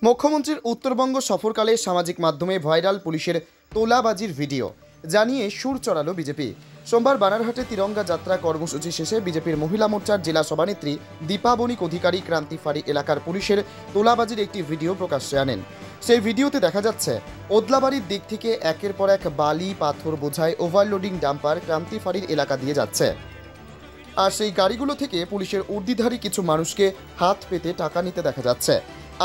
মুখ্যমন্ত্রীর উত্তরবঙ্গ সফরকালে সামাজিক মাধ্যমে ভাইরাল পুলিশের তোলাবাজির ভিডিও জানিয়ে সুর চড়ালো বিজেপি। সোমবার বানারহাটে তিরঙ্গা যাত্রা কর্মসূচি শেষে বিজেপির মহিলা মোর্চার জেলা সভানেত্রী দীপাবনিক অধিকারী ক্রান্তি ফাঁড়ি এলাকার পুলিশের তোলাবাজির একটি ভিডিও প্রকাশ্যে আনেন। সেই ভিডিওতে দেখা যাচ্ছে ওদলাবাড়ির দিক থেকে একের পর এক বালি পাথর বোঝায় ওভারলোডিং ডাম্পার ক্রান্তি ফাঁড়ির এলাকা দিয়ে যাচ্ছে, আর সেই গাড়িগুলো থেকে পুলিশের উর্দিধারী কিছু মানুষকে হাত পেতে টাকা নিতে দেখা যাচ্ছে।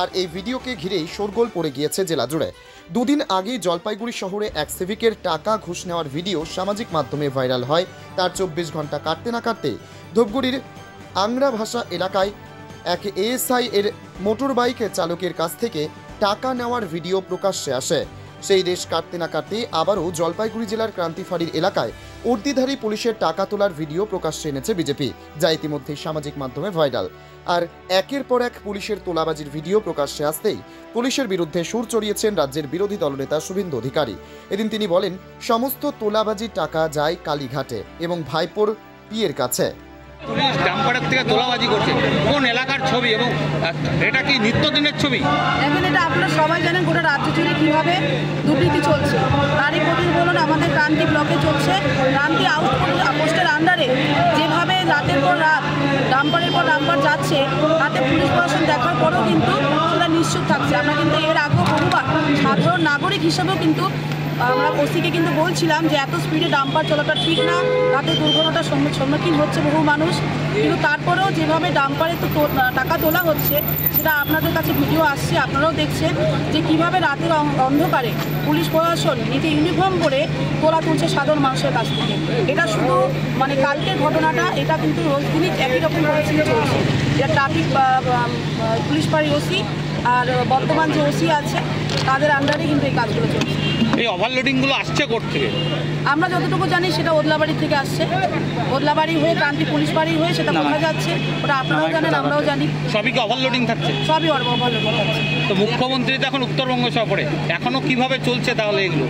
আর এই ভিডিওকে ঘিরেই শোরগোল পড়ে গিয়েছে জেলা জুড়ে। দুদিন আগেই জলপাইগুড়ি শহরে এক সিভিকের টাকা ঘুষ নেওয়ার ভিডিও সামাজিক মাধ্যমে ভাইরাল হয়। তার 24 ঘন্টা কাটতে না কাটতে ধূপগুড়ির আংরা ভাষা এলাকায় এক এএসআই এর মোটর বাইক চালকের কাছ থেকে টাকা নেওয়ার ভিডিও প্রকাশ্যে আসে। সেই রেশ কাটতে না কাটতে আবারও জলপাইগুড়ি জেলার ক্রান্তি ফাঁড়ির এলাকায় উর্দিধারী পুলিশের টাকা তোলার ভিডিও প্রকাশ্যে এনেছে বিজেপি, যা ইতিমধ্যেই সামাজিক মাধ্যমে ভাইরাল। আর একের পর এক পুলিশের তোলাবাজির ভিডিও প্রকাশ্যে আসতেই পুলিশের বিরুদ্ধে সুর চড়িয়েছেন রাজ্যের বিরোধী দলনেতা শুভেন্দু অধিকারী। এদিন তিনি বলেন, সমস্ত তোলাবাজির টাকা যায় কালীঘাটে এবং ভাইপোর পিয়ের কাছে। পুলিশ ডাম্পারের থেকে তোলাবাজি করছে, কোন এলাকার ছবি এবং এটা কি নিত্যদিনের ছবি? এখন এটা আপনারা সবাই জানেন গোটা রাজ্য জুড়ে কীভাবে দুর্নীতি চলছে। তারই প্রতি বলুন আমাদের ক্রান্তি ব্লকে চলছে, ক্রান্তি আউটপোস্টের আন্ডারে যেভাবে রাতের পর রাত ডাম্পারের পর ডাম্পার যাচ্ছে, তাতে পুলিশ প্রশাসন দেখার পরেও কিন্তু সেটা নিশ্চুপ থাকছে। আমরা কিন্তু এর আগেও বহুবার সাধারণ নাগরিক হিসেবেও কিন্তু আমরা ওসিকে কিন্তু বলছিলাম যে এত স্পিডে ডাম্পার চলাটা ঠিক না, তাতে দুর্ঘটনার সম্মুখীন হচ্ছে বহু মানুষ। কিন্তু তারপরেও যেভাবে ডাম্পারে তো টাকা তোলা হচ্ছে, সেটা আপনাদের কাছে ভিডিও আসছে, আপনারাও দেখছেন যে কিভাবে রাতের অন্ধকারে পুলিশ প্রশাসন নিজে ইউনিফর্ম পরে তোলা তুলছে সাধারণ মানুষের কাছ থেকে। এটা শুধু মানে কালকের ঘটনাটা, এটা কিন্তু রোজ দিনই একই রকম পরিস্থিতি চলছে। এটা ট্রাফিক পুলিশ ফাঁড়ি ওসি আর বর্তমান যে ওসি আছে তাদের আন্ডারে কিন্তু এই কাজগুলো চলছে। এই ওভারলোডিংগুলো আসছে কোথা থেকে? আমরা যতটুকু জানি সেটা ওদলাবাড়ি থেকে আসছে, ওদলাবাড়ি হয়ে ক্রান্তি পুলিশ বাড়ি হয়ে সেটা বোঝা যাচ্ছে। ওটা আপনারাও জানেন, আমরাও জানি। সবই কি ওভারলোডিং থাকছে? সবই ওভারলোডিং থাকছে। তো মুখ্যমন্ত্রী তো এখন উত্তরবঙ্গ সফরে, এখনো কিভাবে চলছে তাহলে এগুলো?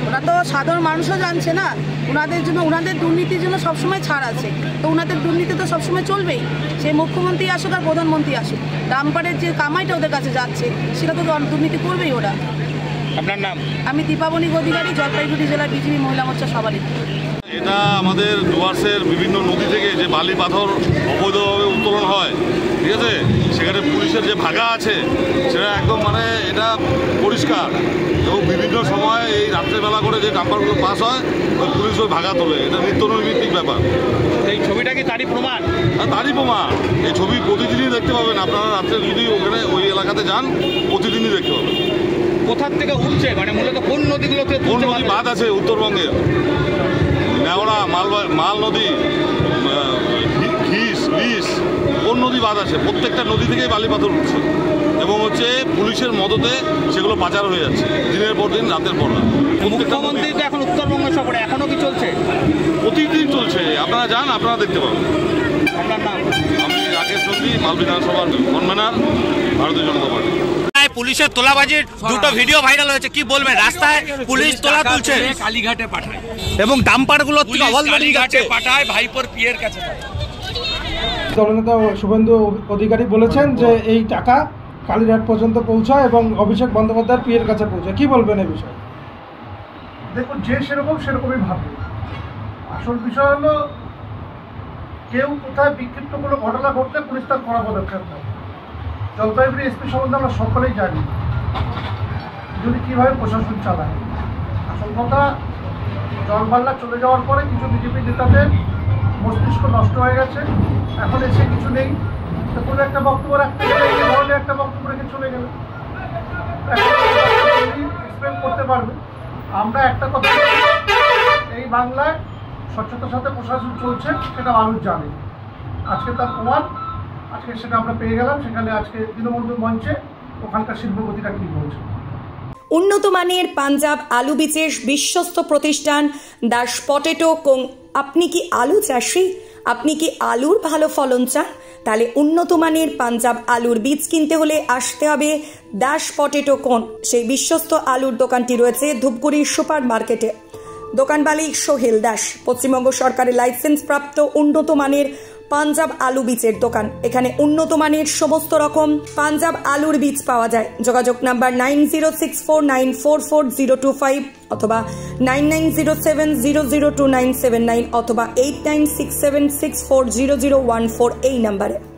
ওরা তো সাধারণ মানুষও জানছে না। ওনাদের জন্য, ওনাদের দুর্নীতির জন্য সবসময় ছাড় আছে, তো ওনাদের দুর্নীতি তো সবসময় চলবেই। সে মুখ্যমন্ত্রী আসুক আর প্রধানমন্ত্রী আসুক, ডাম্পারের যে কামাইটা ওদের কাছে যাচ্ছে সেটা তো দুর্নীতি করবেই ওরা। আপনার নাম? আমি দীপাবনিক অধিকারী, জলপাইগুড়ি জেলার বিজেপি মহিলা মোর্চা সভানেত্রী। এটা আমাদের ডুয়ার্সের বিভিন্ন নদী থেকে যে বালি পাথর অবৈধভাবে উত্তোলন হয়, ঠিক আছে, সেখানে পুলিশের যে ভাগা আছে সেটা একদম মানে এটা পরিষ্কার। এবং বিভিন্ন সময় এই রাত্রেবেলা করে যে ডাম্পারগুলো পাস হয় ওই পুলিশ ওই ভাগা তোলে, এটা নিত্য নৈমিত্তিক ব্যাপার। এই ছবিটা কি তারই প্রমাণ? হ্যাঁ, তারই প্রমাণ। এই ছবি প্রতিদিনই দেখতে পাবেন আপনারা, রাত্রে যদি ওখানে ওই এলাকাতে যান প্রতিদিনই দেখতে পাবেন। কোথার থেকে উঠছে, মানে মূলত কোন নদীগুলোতে? কোন নদী বাঁধ আছে উত্তরবঙ্গের? নেওড়া, মাল নদী, বিষ, কোন নদী বাঁধ আছে? প্রত্যেকটা নদী থেকেই বালি পাথর উঠছে এবং হচ্ছে পুলিশের মদতে সেগুলো পাচার হয়ে যাচ্ছে দিনের পর দিন, রাতের পর রাত। মুখ্যমন্ত্রী তো এখন উত্তরবঙ্গ সফরে, এখনো কি চলছে? প্রতিদিন চলছে, আপনারা যান, আপনারা দেখতে পাবেন। আপনার নাম? আমি রাকেশ চৌধুরী, মাল বিধানসভার কনভেনার, ভারতীয় জনতা পার্টি। পুলিশের তোলাবাজির দুটো ভিডিও ভাইরাল হয়েছে, কি বলবেন? রাস্তায় পুলিশ তোলা তুলছে, কালীঘাটে পাঠায় এবং ডাম্পারগুলো কালীঘাটে পাঠায়, ভাইপোর পিয়ের কাছে পাঠায়। দলনেতা শুভেন্দু অধিকারী বলেছেন যে এই টাকা কালীঘাট পর্যন্ত পৌঁছায় এবং অভিষেক বন্দ্যোপাধ্যায়ের পিয়ের কাছে পৌঁছায়। কি বলবেন এই বিষয়ে? দেখুন, যে সেরকমই ভাববে। আসল বিষয় হলো কেউ কোথায় বিক্ষিপ্ত কোনো ঘটনা ঘটলে পুলিশ তার কড়া পদক্ষেপ নেয়। জলপাইগুড়ি এসপি সম্বন্ধে আমরা সকলেই জানি যদি কীভাবে প্রশাসন চালায়। আসল কথা, জলবাল্লা চলে যাওয়ার পরে কিছু বিজেপি নেতাদের মস্তিষ্ক নষ্ট হয়ে গেছে, এখন এসে কিছু নেই, তো কোনো একটা বক্তব্য রাখতে গেলে এই ধরনের একটা বক্তব্য রেখে চলে গেলে এক্সপ্লেন করতে পারবে। আমরা একটা কথা, এই বাংলায় স্বচ্ছতার সাথে প্রশাসন চলছে, সেটা মানুষ জানে। আজকে তার প্রমাণ, আজকে সেটা আমরা পেয়ে গেলাম। সেখানে আজকে দীনবন্ধু মঞ্চে ওখানকার শিল্পপতিরা কী বলছে। উন্নত মানের পাঞ্জাব আলু বীজের বিশ্বস্ত প্রতিষ্ঠান দাস পটেটো কোং। আপনি কি আলু চাষি? আপনি কি আলুর ভালো ফলন চান? তাহলে উন্নত মানের পাঞ্জাব আলুর বীজ কিনতে হলে আসতে হবে দাস পটেটো কোং। সেই বিশ্বস্ত আলুর দোকানটি রয়েছে ধূপগুড়ির সুপার মার্কেটে। দোকান মালিক সোহেল দাস পশ্চিমবঙ্গ সরকারের লাইসেন্স প্রাপ্ত উন্নত মানের পাঞ্জাব আলু বীজের দোকান। এখানে উন্নত মানের সমস্ত রকম পাঞ্জাব আলুর বীজ পাওয়া যায়। যোগাযোগ নাম্বার 9064944025 অথবা 9907002979 অথবা 8967640014 এই নাম্বারে।